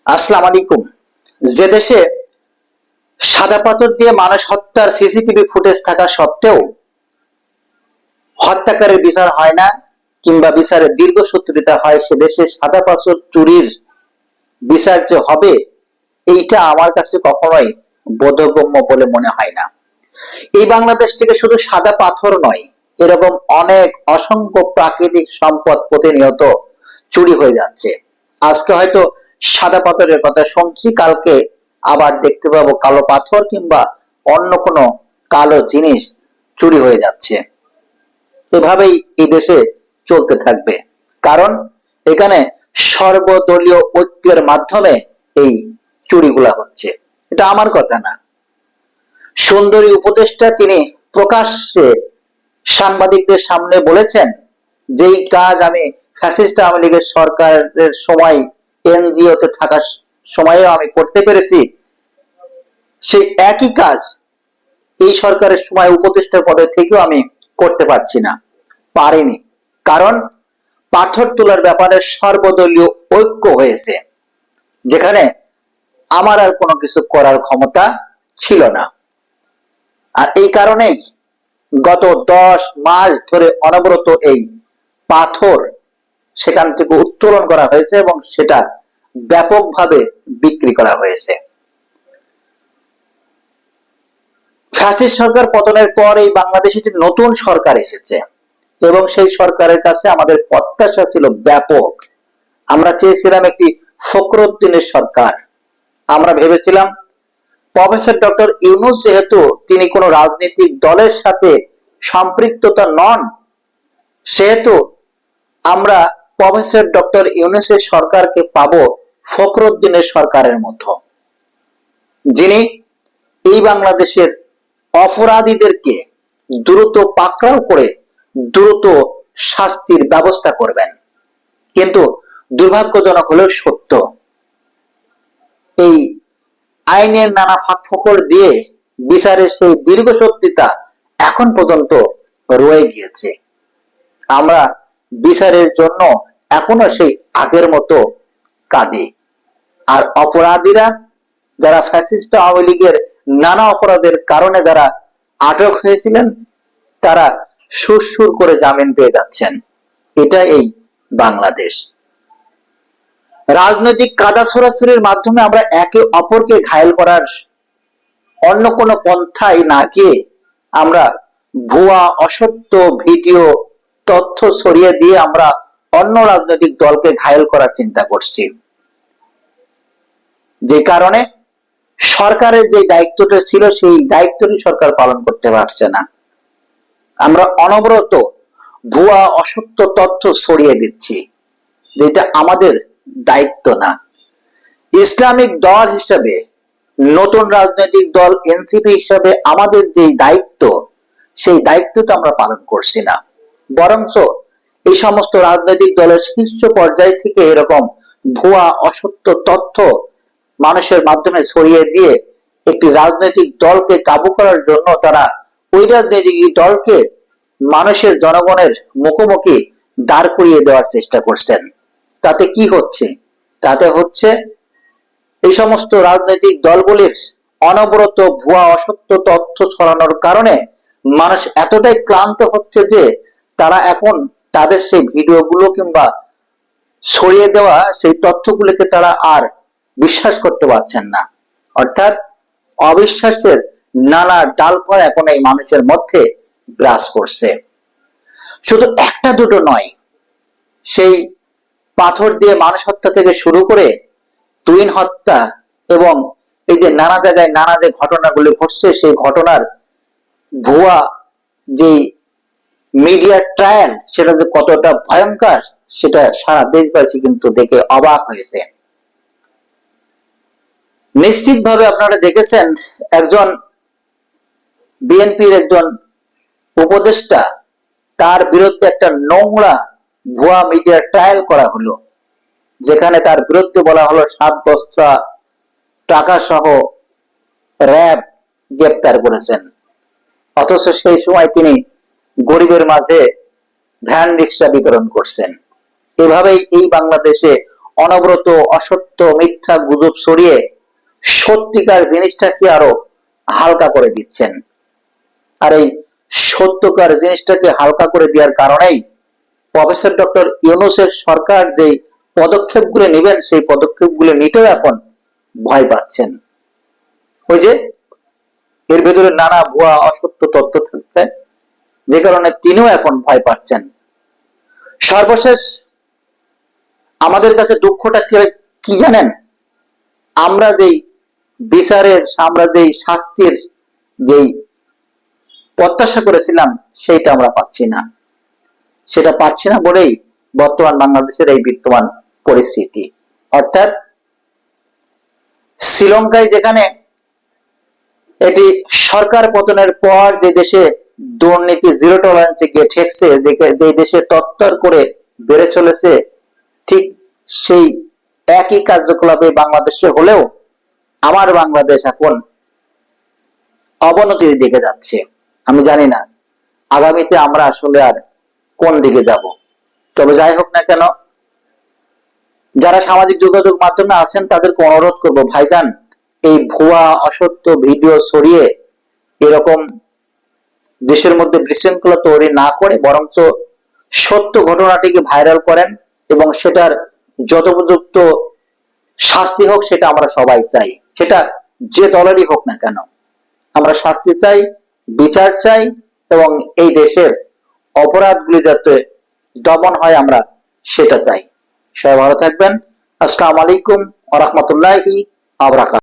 আসসালামু আলাইকুম। যে দেশে সাদা পাথর দিয়ে মানুষ হত্যার সিসিটিভি ফুটেজ থাকা সত্ত্বেও হত্যাকারীর বিচার হয় না কিংবা বিচারের দীর্ঘসূত্রিতা হয়, সে দেশে সাদা পাথর চুরির বিচার যে হবে এইটা আমার কাছে কখনোই বোধগম্য বলে মনে হয় না। এই বাংলাদেশ থেকে শুধু সাদা পাথর নয়, এরকম অনেক অসংখ্য প্রাকৃতিক সম্পদ প্রতিনিয়ত চুরি হয়ে যাচ্ছে। আজকে হয়তো সাদা পাথরের কথা শুনছি, কালকে আবার দেখতে পাবো কালো পাথর কিংবা অন্য কোনো কালো জিনিস চুরি হয়ে যাচ্ছে। এভাবেই এই দেশে চলতে থাকবে, কারণ এখানে সর্বদলীয় ঐক্যের মাধ্যমে এই চুরিগুলা হচ্ছে। এটা আমার কথা না, সুন্দরী উপদেষ্টা তিনি প্রকাশ্যে সাংবাদিকদের সামনে বলেছেন, যেই কাজ আমি ফ্যাসিস্ট আওয়ামী লীগের সরকারের সময় এনজিওতে থাকার সময়েও আমি করতে পেরেছি, সেই একই কাজ এই সরকারের সময় উপদেষ্টার পদে থেকেও আমি করতে পারছি না, পারিনি। কারণ পাথর তোলার ব্যাপারে সর্বদলীয় ঐক্য হয়েছে, যেখানে আমার আর কোনো কিছু করার ক্ষমতা ছিল না। আর এই কারণেই গত 10 মাস ধরে অনবরত এই পাথর সেখান থেকে উত্তোলন করা হয়েছে এবং সেটা ব্যাপকভাবে বিক্রি করা হয়েছে। ফ্যাসিস্ট সরকার পতনের পর এই বাংলাদেশে একটি নতুন সরকার এসেছে এবং সেই সরকারের কাছে আমাদের প্রত্যাশা ছিল ব্যাপক। আমরা চেয়েছিলাম একটি ফখরুদ্দিনের সরকার। আমরা ভেবেছিলাম প্রফেসর ডক্টর ইউনূস যেহেতু তিনি কোনো রাজনৈতিক দলের সাথে সম্পৃক্ততা নন, সেহেতু আমরা প্রফেসর ডক্টর ইউনূসের সরকারকে পাবো ফখরুদ্দিনের সরকারের মতো, যিনি এই বাংলাদেশের অপরাধীদেরকে দ্রুত পাকড়াও করে দ্রুত শাস্তির ব্যবস্থা করবেন। কিন্তু দুর্ভাগ্যজনক হলেও সত্য, এই আইনের নানা ফাঁকফোকর দিয়ে বিচারের সেই দীর্ঘসূত্রিতা এখন পর্যন্ত রয়ে গিয়েছে। আমরা বিচারের জন্য এখনো সেই আগের মতো কাঁদি। আর অপরাধীরা যারা ফ্যাসিস্ট আওয়ামী লীগের নানা অপরাধের কারণে যারা আটক হয়েছিলেন, তারা সুরসুর করে জামিন পেয়ে যাচ্ছেন। এটা এই বাংলাদেশ। রাজনৈতিক কাদা ছোড়াছুড়ির মাধ্যমে আমরা একে অপরকে ঘায়েল করার অন্য কোনো পন্থায় না গিয়ে আমরা ভুয়া অসত্য ভিডিও তথ্য ছড়িয়ে দিয়ে আমরা অন্য রাজনৈতিক দলকে ঘায়েল করার চিন্তা করছি, যে কারণে সরকারের যে দায়িত্বটা ছিল সেই দায়িত্বটি সরকার পালন করতে পারছে না। আমরা অনবরত ভুয়া অসত্য তথ্য ছড়িয়ে দিচ্ছি, যেটা আমাদের দায়িত্ব না। ইসলামিক দল হিসেবে, নতুন রাজনৈতিক দল এনসিপি হিসেবে আমাদের যে দায়িত্ব, সেই দায়িত্বটা আমরা পালন করছি না। বরঞ্চ এই সমস্ত রাজনৈতিক দলের শীর্ষ পর্যায় থেকে এরকম ভুয়া অসত্য তথ্য মানুষের মাধ্যমে ছড়িয়ে দিয়ে একটি রাজনৈতিক দলকে কাবু করার জন্য তারা ওই রাজনৈতিক দলকে মানুষের জনগণের মুখোমুখি দাঁড় করিয়ে দেওয়ার চেষ্টা করছেন। তাতে কি হচ্ছে? তাতে হচ্ছে এই সমস্ত রাজনৈতিক দলগুলির অনবরত ভুয়া অসত্য তথ্য ছড়ানোর কারণে মানুষ এতটাই ক্লান্ত হচ্ছে যে তারা এখন তাদের সেই ভিডিওগুলো কিংবা ছড়িয়ে দেওয়া সেই তথ্যগুলোকে তারা আর বিশ্বাস করতে পারছেন না। অর্থাৎ অবিশ্বাসের নানা ডালপালা এখন এই মানুষের মধ্যে গ্রাস করছে। শুধু একটা দুটো নয়, সেই পাথর দিয়ে মানুষ হত্যা থেকে শুরু করে তুইন হত্যা এবং এই যে নানা জায়গায় নানা যে ঘটনাগুলি ঘটছে, সেই ঘটনার ভুয়া যে মিডিয়া ট্রায়াল, সেটা যে কতটা ভয়ঙ্কর সেটা সারা দেশবাসী কিন্তু দেখে অবাক হয়েছে। নিশ্চিতভাবে আপনারা দেখেছেন একজন বিএনপির একজন উপদেষ্টা, তার বিরুদ্ধে একটা নোংরা ভুয়া মিডিয়া ট্রায়াল করা হলো, যেখানে তার বিরুদ্ধে বলা হলো 7 বস্তা টাকা সহ র্যাব গ্রেপ্তার করেছেন। অথচ সেই সময় তিনি গরিবের মাঝে ভ্যান রিক্সা বিতরণ করছেন। এভাবেই এই বাংলাদেশে অনবরত অসত্য মিথ্যা গুজব ছড়িয়ে সত্যিকার জিনিসটাকে আরো হালকা করে দিচ্ছেন। আর এই সত্যকার জিনিসটাকে হালকা করে দেওয়ার কারণেই প্রফেসর ডক্টর ইউনূসের সরকার যে পদক্ষেপগুলো নেবেন সেই পদক্ষেপগুলো নিতেও এখন ভয় পাচ্ছেন। ওই যে এর ভেতরে নানা ভুয়া অসত্য তথ্য থাকছে, যে কারণে তিনিও এখন ভয় পাচ্ছেন। সর্বশেষ আমাদের কাছে দুঃখটা কি জানেন? আমরা যেই বিচারের, আমরা যেই শাস্তির যেই প্রত্যাশা করেছিলাম সেইটা আমরা পাচ্ছি না। সেটা পাচ্ছি না বলেই বর্তমান বাংলাদেশের এই বিদ্যমান পরিস্থিতি। অর্থাৎ শ্রীলঙ্কায় যেখানে এটি সরকার পতনের পর যে দেশে দুর্নীতি জিরো টলারেন্সে গিয়ে ঠেকছে, যে দেশে তত্তর করে বেড়ে চলেছে, ঠিক সেই একই কার্যকলাপে বাংলাদেশে হলেও আমার বাংলাদেশ এখন অবনতির দিকে যাচ্ছে। আমি জানি না আগামীতে আমরা আসলে আর কোন দিকে যাব। তবে যাই হোক না কেন, যারা সামাজিক যোগাযোগ মাধ্যমে আছেন তাদেরকে অনুরোধ করবো, ভাইজান এই ভুয়া অসত্য ভিডিও ছড়িয়ে এরকম দেশের মধ্যে বিশৃঙ্খলা তৈরি না করে বরঞ্চ সত্য ঘটনাটিকে ভাইরাল করেন এবং সেটার যথোপযুক্ত শাস্তি হোক, সেটা আমরা সবাই চাই। সেটা যে দলেরই হোক না কেন, আমরা শাস্তি চাই, বিচার চাই এবং এই দেশের অপরাধগুলি যাতে দমন হয় আমরা সেটা চাই। সবাই ভালো থাকবেন। আসসালামু আলাইকুম ওয়া রাহমাতুল্লাহি ওয়া বারাকাতুহু।